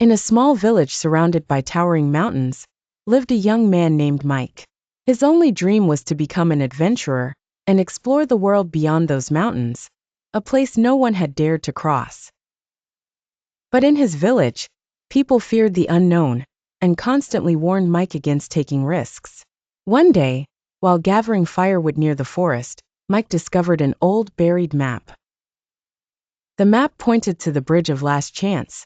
In a small village surrounded by towering mountains, lived a young man named Mike. His only dream was to become an adventurer and explore the world beyond those mountains, a place no one had dared to cross. But in his village, people feared the unknown and constantly warned Mike against taking risks. One day, while gathering firewood near the forest, Mike discovered an old buried map. The map pointed to the Bridge of Last Chance,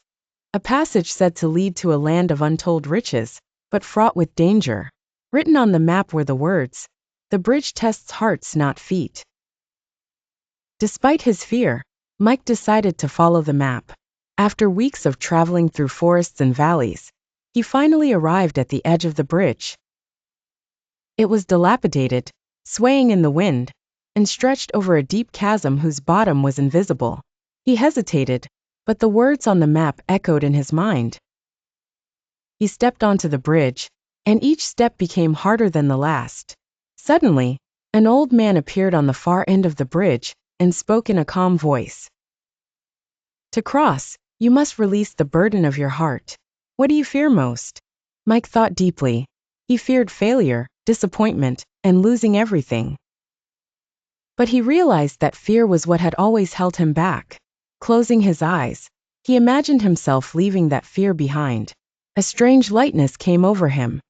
a passage said to lead to a land of untold riches, but fraught with danger. Written on the map were the words, "The bridge tests hearts, not feet." Despite his fear, Mike decided to follow the map. After weeks of traveling through forests and valleys, he finally arrived at the edge of the bridge. It was dilapidated, swaying in the wind, and stretched over a deep chasm whose bottom was invisible. He hesitated, but the words on the map echoed in his mind. He stepped onto the bridge, and each step became harder than the last. Suddenly, an old man appeared on the far end of the bridge and spoke in a calm voice. "To cross, you must release the burden of your heart. What do you fear most?" Mike thought deeply. He feared failure, disappointment, and losing everything. But he realized that fear was what had always held him back. Closing his eyes, he imagined himself leaving that fear behind. A strange lightness came over him.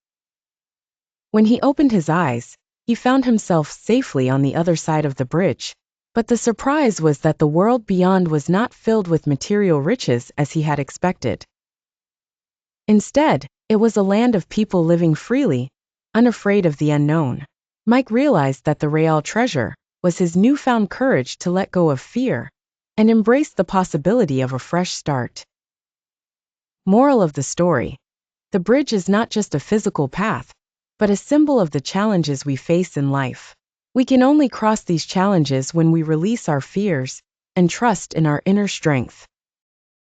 When he opened his eyes, he found himself safely on the other side of the bridge. But the surprise was that the world beyond was not filled with material riches as he had expected. Instead, it was a land of people living freely, unafraid of the unknown. Mike realized that the real treasure was his newfound courage to let go of fear and embrace the possibility of a fresh start. Moral of the story: the bridge is not just a physical path, but a symbol of the challenges we face in life. We can only cross these challenges when we release our fears and trust in our inner strength.